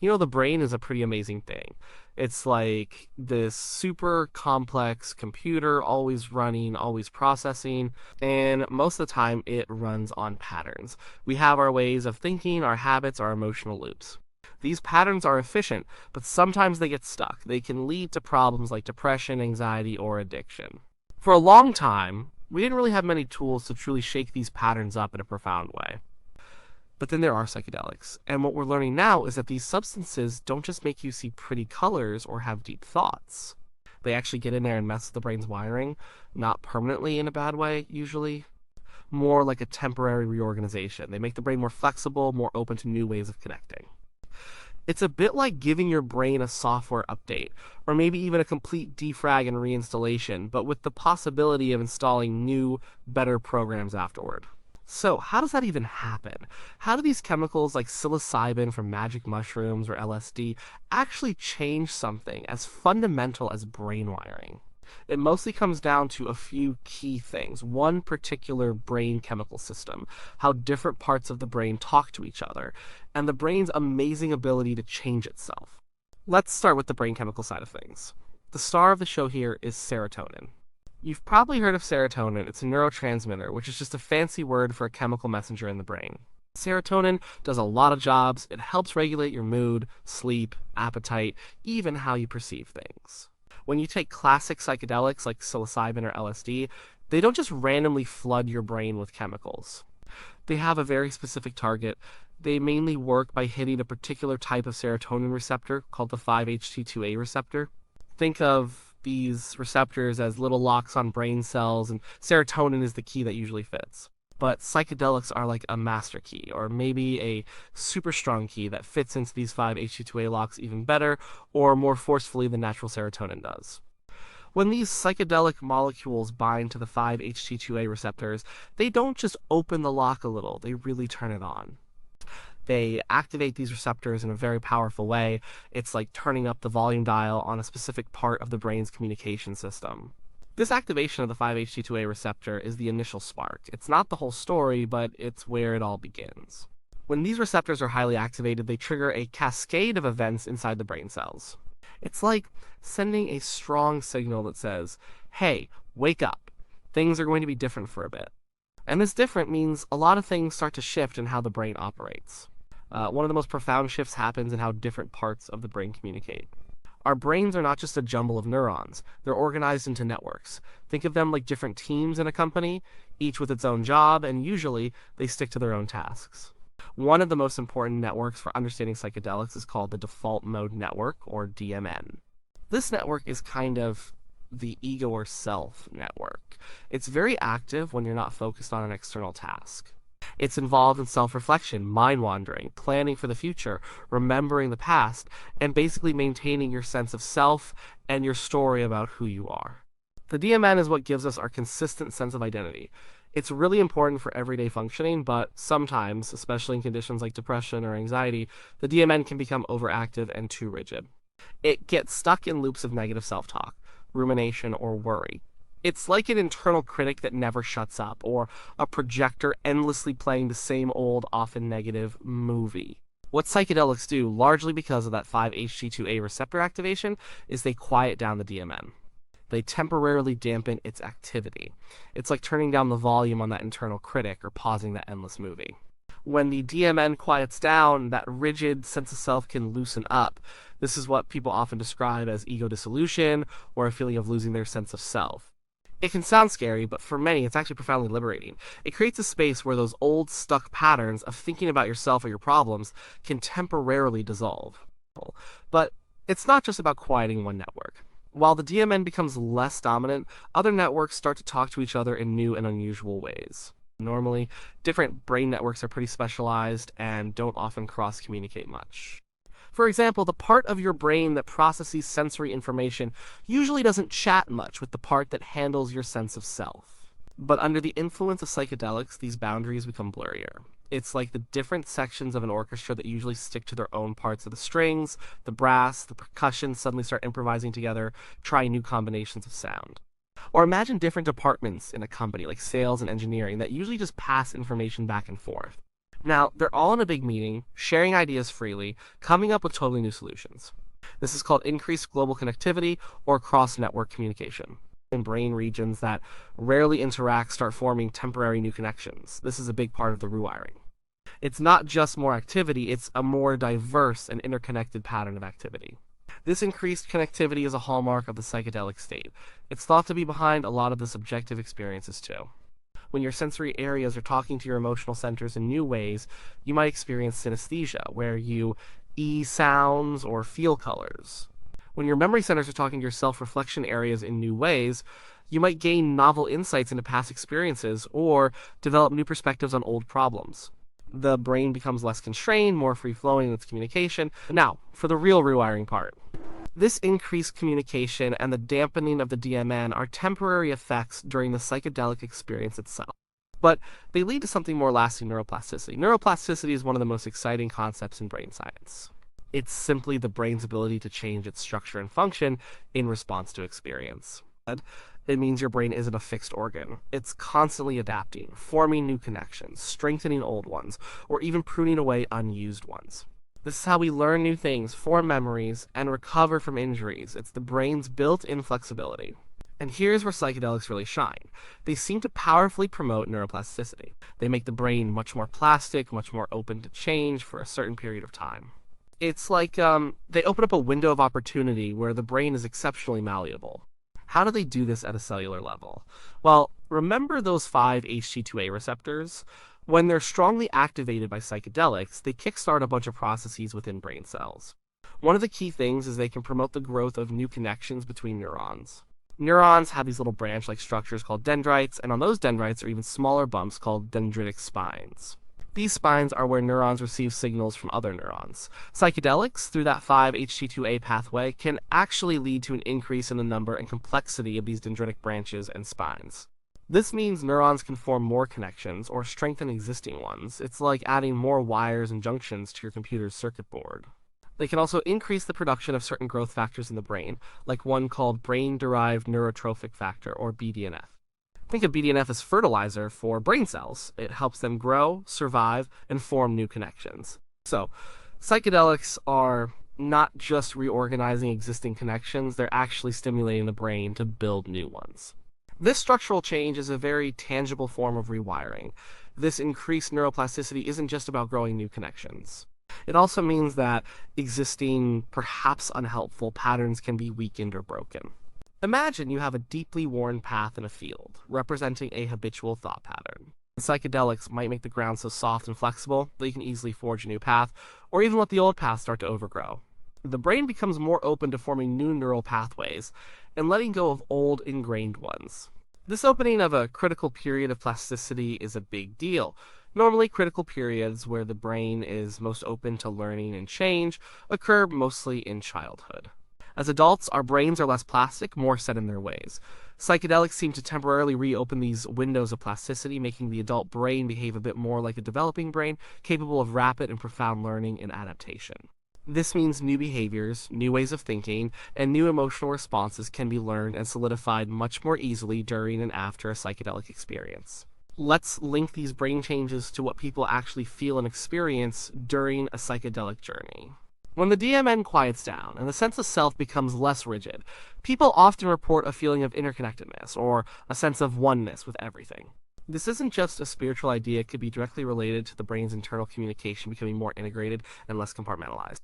You know, the brain is a pretty amazing thing. It's like this super complex computer, always running, always processing, and most of the time it runs on patterns. We have our ways of thinking, our habits, our emotional loops. These patterns are efficient, but sometimes they get stuck. They can lead to problems like depression, anxiety, or addiction. For a long time, we didn't really have many tools to truly shake these patterns up in a profound way. But then there are psychedelics. And what we're learning now is that these substances don't just make you see pretty colors or have deep thoughts. They actually get in there and mess with the brain's wiring, not permanently in a bad way, usually. More like a temporary reorganization. They make the brain more flexible, more open to new ways of connecting. It's a bit like giving your brain a software update, or maybe even a complete defrag and reinstallation, but with the possibility of installing new, better programs afterward. So, how does that even happen? How do these chemicals like psilocybin from magic mushrooms or LSD actually change something as fundamental as brain wiring? It mostly comes down to a few key things. One particular brain chemical system, how different parts of the brain talk to each other, and the brain's amazing ability to change itself. Let's start with the brain chemical side of things. The star of the show here is serotonin. You've probably heard of serotonin. It's a neurotransmitter, which is just a fancy word for a chemical messenger in the brain. Serotonin does a lot of jobs. It helps regulate your mood, sleep, appetite, even how you perceive things. When you take classic psychedelics like psilocybin or LSD, they don't just randomly flood your brain with chemicals. They have a very specific target. They mainly work by hitting a particular type of serotonin receptor called the 5-HT2A receptor. Think of these receptors as little locks on brain cells, and serotonin is the key that usually fits. But psychedelics are like a master key, or maybe a super strong key that fits into these 5-HT2A locks even better, or more forcefully than natural serotonin does. When these psychedelic molecules bind to the 5-HT2A receptors, they don't just open the lock a little, they really turn it on. They activate these receptors in a very powerful way. It's like turning up the volume dial on a specific part of the brain's communication system. This activation of the 5-HT2A receptor is the initial spark. It's not the whole story, but it's where it all begins. When these receptors are highly activated, they trigger a cascade of events inside the brain cells. It's like sending a strong signal that says, hey, wake up. Things are going to be different for a bit. And this different means a lot of things start to shift in how the brain operates. One of the most profound shifts happens in how different parts of the brain communicate. Our brains are not just a jumble of neurons, they're organized into networks. Think of them like different teams in a company, each with its own job, and usually they stick to their own tasks. One of the most important networks for understanding psychedelics is called the default mode network, or DMN. This network is kind of the ego or self network. It's very active when you're not focused on an external task. It's involved in self-reflection, mind-wandering, planning for the future, remembering the past, and basically maintaining your sense of self and your story about who you are. The DMN is what gives us our consistent sense of identity. It's really important for everyday functioning, but sometimes, especially in conditions like depression or anxiety, the DMN can become overactive and too rigid. It gets stuck in loops of negative self-talk, rumination, or worry. It's like an internal critic that never shuts up, or a projector endlessly playing the same old, often negative movie. What psychedelics do, largely because of that 5-HT2A receptor activation, is they quiet down the DMN. They temporarily dampen its activity. It's like turning down the volume on that internal critic or pausing that endless movie. When the DMN quiets down, that rigid sense of self can loosen up. This is what people often describe as ego dissolution or a feeling of losing their sense of self. It can sound scary, but for many, it's actually profoundly liberating. It creates a space where those old, stuck patterns of thinking about yourself or your problems can temporarily dissolve. But it's not just about quieting one network. While the DMN becomes less dominant, other networks start to talk to each other in new and unusual ways. Normally, different brain networks are pretty specialized and don't often cross-communicate much. For example, the part of your brain that processes sensory information usually doesn't chat much with the part that handles your sense of self. But under the influence of psychedelics, these boundaries become blurrier. It's like the different sections of an orchestra that usually stick to their own parts of the strings, the brass, the percussion suddenly start improvising together, trying new combinations of sound. Or imagine different departments in a company, like sales and engineering, that usually just pass information back and forth. Now, they're all in a big meeting, sharing ideas freely, coming up with totally new solutions. This is called increased global connectivity or cross-network communication. In brain regions that rarely interact start forming temporary new connections. This is a big part of the rewiring. It's not just more activity, it's a more diverse and interconnected pattern of activity. This increased connectivity is a hallmark of the psychedelic state. It's thought to be behind a lot of the subjective experiences too. When your sensory areas are talking to your emotional centers in new ways, you might experience synesthesia, where you sounds or feel colors. When your memory centers are talking to your self-reflection areas in new ways, you might gain novel insights into past experiences or develop new perspectives on old problems. The brain becomes less constrained, more free-flowing in its communication. Now, for the real rewiring part. This increased communication and the dampening of the DMN are temporary effects during the psychedelic experience itself. But they lead to something more lasting: neuroplasticity. Neuroplasticity is one of the most exciting concepts in brain science. It's simply the brain's ability to change its structure and function in response to experience. It means your brain isn't a fixed organ. It's constantly adapting, forming new connections, strengthening old ones, or even pruning away unused ones. This is how we learn new things, form memories, and recover from injuries. It's the brain's built-in flexibility. And here's where psychedelics really shine. They seem to powerfully promote neuroplasticity. They make the brain much more plastic, much more open to change for a certain period of time. It's like they open up a window of opportunity where the brain is exceptionally malleable. How do they do this at a cellular level? Well, remember those 5-HT2A receptors? When they're strongly activated by psychedelics, they kickstart a bunch of processes within brain cells. One of the key things is they can promote the growth of new connections between neurons. Neurons have these little branch-like structures called dendrites, and on those dendrites are even smaller bumps called dendritic spines. These spines are where neurons receive signals from other neurons. Psychedelics, through that 5-HT2A pathway, can actually lead to an increase in the number and complexity of these dendritic branches and spines. This means neurons can form more connections or strengthen existing ones. It's like adding more wires and junctions to your computer's circuit board. They can also increase the production of certain growth factors in the brain, like one called brain-derived neurotrophic factor, or BDNF. Think of BDNF as fertilizer for brain cells. It helps them grow, survive, and form new connections. So, psychedelics are not just reorganizing existing connections, they're actually stimulating the brain to build new ones. This structural change is a very tangible form of rewiring. This increased neuroplasticity isn't just about growing new connections. It also means that existing, perhaps unhelpful patterns can be weakened or broken. Imagine you have a deeply worn path in a field, representing a habitual thought pattern. Psychedelics might make the ground so soft and flexible that you can easily forge a new path, or even let the old path start to overgrow. The brain becomes more open to forming new neural pathways and letting go of old, ingrained ones. This opening of a critical period of plasticity is a big deal. Normally, critical periods where the brain is most open to learning and change occur mostly in childhood. As adults, our brains are less plastic, more set in their ways. Psychedelics seem to temporarily reopen these windows of plasticity, making the adult brain behave a bit more like a developing brain, capable of rapid and profound learning and adaptation. This means new behaviors, new ways of thinking, and new emotional responses can be learned and solidified much more easily during and after a psychedelic experience. Let's link these brain changes to what people actually feel and experience during a psychedelic journey. When the DMN quiets down and the sense of self becomes less rigid, people often report a feeling of interconnectedness or a sense of oneness with everything. This isn't just a spiritual idea, it could be directly related to the brain's internal communication becoming more integrated and less compartmentalized.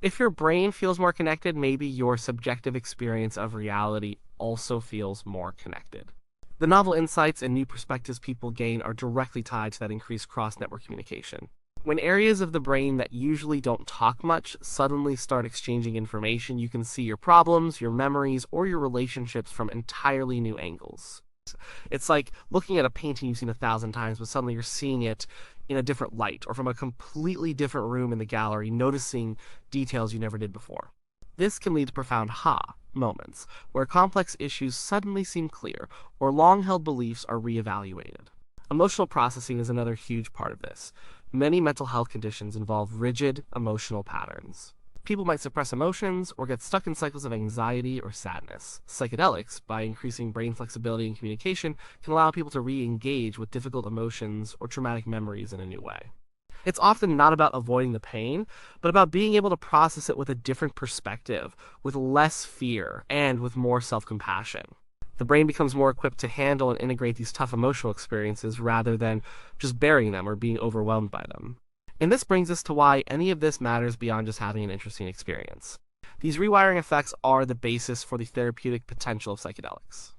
If your brain feels more connected, maybe your subjective experience of reality also feels more connected. The novel insights and new perspectives people gain are directly tied to that increased cross-network communication. When areas of the brain that usually don't talk much suddenly start exchanging information, you can see your problems, your memories, or your relationships from entirely new angles. It's like looking at a painting you've seen 1,000 times, but suddenly you're seeing it in a different light, or from a completely different room in the gallery, noticing details you never did before. This can lead to profound moments, where complex issues suddenly seem clear, or long-held beliefs are reevaluated. Emotional processing is another huge part of this. Many mental health conditions involve rigid emotional patterns. People might suppress emotions or get stuck in cycles of anxiety or sadness. Psychedelics, by increasing brain flexibility and communication, can allow people to re-engage with difficult emotions or traumatic memories in a new way. It's often not about avoiding the pain, but about being able to process it with a different perspective, with less fear, and with more self-compassion. The brain becomes more equipped to handle and integrate these tough emotional experiences rather than just burying them or being overwhelmed by them. And this brings us to why any of this matters beyond just having an interesting experience. These rewiring effects are the basis for the therapeutic potential of psychedelics.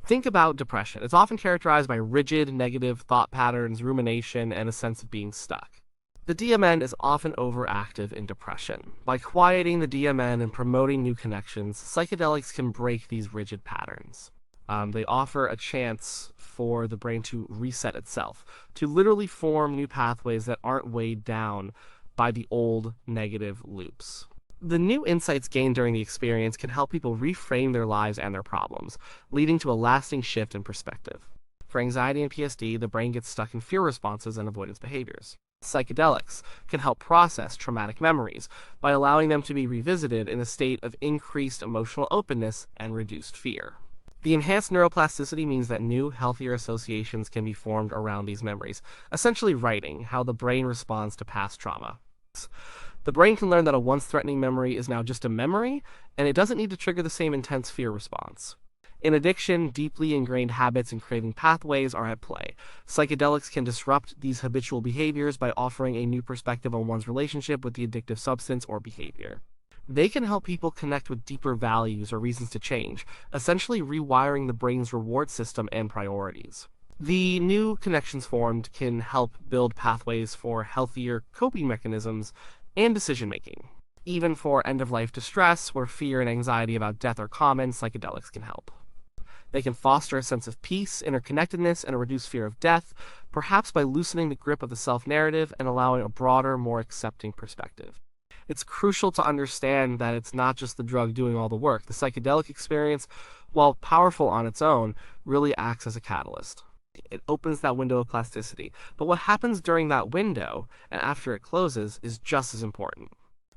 Think about depression. It's often characterized by rigid, negative thought patterns, rumination, and a sense of being stuck. The DMN is often overactive in depression. By quieting the DMN and promoting new connections, psychedelics can break these rigid patterns. They offer a chance for the brain to reset itself, to literally form new pathways that aren't weighed down by the old negative loops. The new insights gained during the experience can help people reframe their lives and their problems, leading to a lasting shift in perspective. For anxiety and PTSD, the brain gets stuck in fear responses and avoidance behaviors. Psychedelics can help process traumatic memories by allowing them to be revisited in a state of increased emotional openness and reduced fear. The enhanced neuroplasticity means that new, healthier associations can be formed around these memories, essentially writing how the brain responds to past trauma. The brain can learn that a once threatening memory is now just a memory, and it doesn't need to trigger the same intense fear response. In addiction, deeply ingrained habits and craving pathways are at play. Psychedelics can disrupt these habitual behaviors by offering a new perspective on one's relationship with the addictive substance or behavior. They can help people connect with deeper values or reasons to change, essentially rewiring the brain's reward system and priorities. The new connections formed can help build pathways for healthier coping mechanisms and decision-making. Even for end-of-life distress, where fear and anxiety about death are common, psychedelics can help. They can foster a sense of peace, interconnectedness, and a reduced fear of death, perhaps by loosening the grip of the self-narrative and allowing a broader, more accepting perspective. It's crucial to understand that it's not just the drug doing all the work. The psychedelic experience, while powerful on its own, really acts as a catalyst. It opens that window of plasticity. But what happens during that window and after it closes is just as important.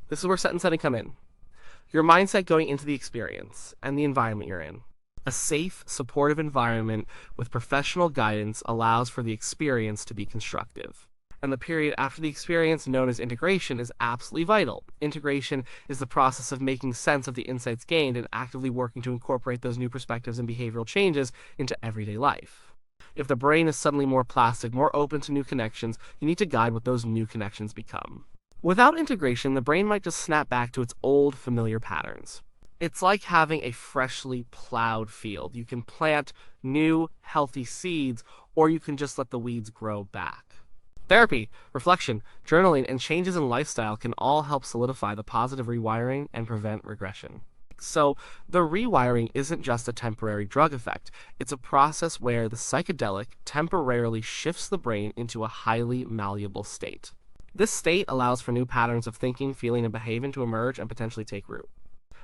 This is where set and setting come in. Your mindset going into the experience and the environment you're in. A safe, supportive environment with professional guidance allows for the experience to be constructive. And the period after the experience, known as integration, is absolutely vital. Integration is the process of making sense of the insights gained and actively working to incorporate those new perspectives and behavioral changes into everyday life. If the brain is suddenly more plastic, more open to new connections, you need to guide what those new connections become. Without integration, the brain might just snap back to its old, familiar patterns. It's like having a freshly plowed field. You can plant new, healthy seeds, or you can just let the weeds grow back. Therapy, reflection, journaling, and changes in lifestyle can all help solidify the positive rewiring and prevent regression. So, the rewiring isn't just a temporary drug effect. It's a process where the psychedelic temporarily shifts the brain into a highly malleable state. This state allows for new patterns of thinking, feeling, and behaving to emerge and potentially take root.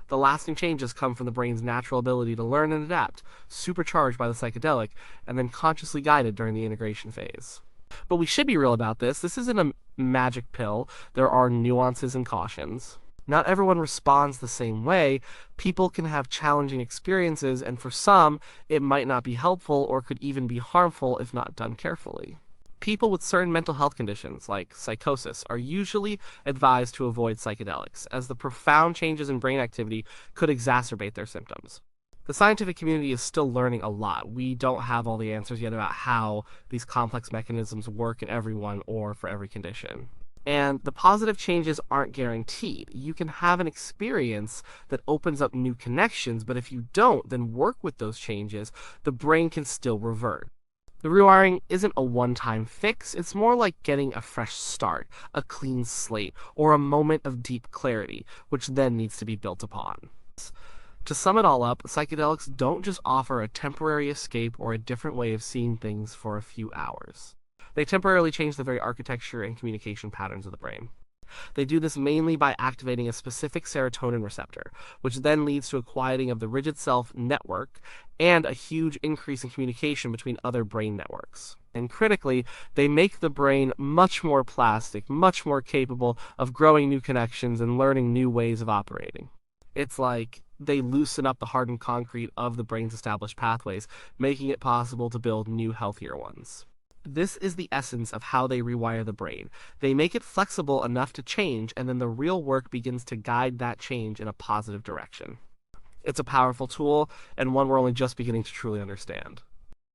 The lasting changes come from the brain's natural ability to learn and adapt, supercharged by the psychedelic, and then consciously guided during the integration phase. But we should be real about this. This isn't a magic pill. There are nuances and cautions. Not everyone responds the same way. People can have challenging experiences, and for some, it might not be helpful or could even be harmful if not done carefully. People with certain mental health conditions, like psychosis, are usually advised to avoid psychedelics, as the profound changes in brain activity could exacerbate their symptoms. The scientific community is still learning a lot. We don't have all the answers yet about how these complex mechanisms work in everyone or for every condition. And the positive changes aren't guaranteed. You can have an experience that opens up new connections, but if you don't, then work with those changes, the brain can still revert. The rewiring isn't a one-time fix. It's more like getting a fresh start, a clean slate, or a moment of deep clarity, which then needs to be built upon. To sum it all up, psychedelics don't just offer a temporary escape or a different way of seeing things for a few hours. They temporarily change the very architecture and communication patterns of the brain. They do this mainly by activating a specific serotonin receptor, which then leads to a quieting of the rigid self network and a huge increase in communication between other brain networks. And critically, they make the brain much more plastic, much more capable of growing new connections and learning new ways of operating. It's like they loosen up the hardened concrete of the brain's established pathways, making it possible to build new, healthier ones. This is the essence of how they rewire the brain. They make it flexible enough to change, and then the real work begins to guide that change in a positive direction. It's a powerful tool, and one we're only just beginning to truly understand.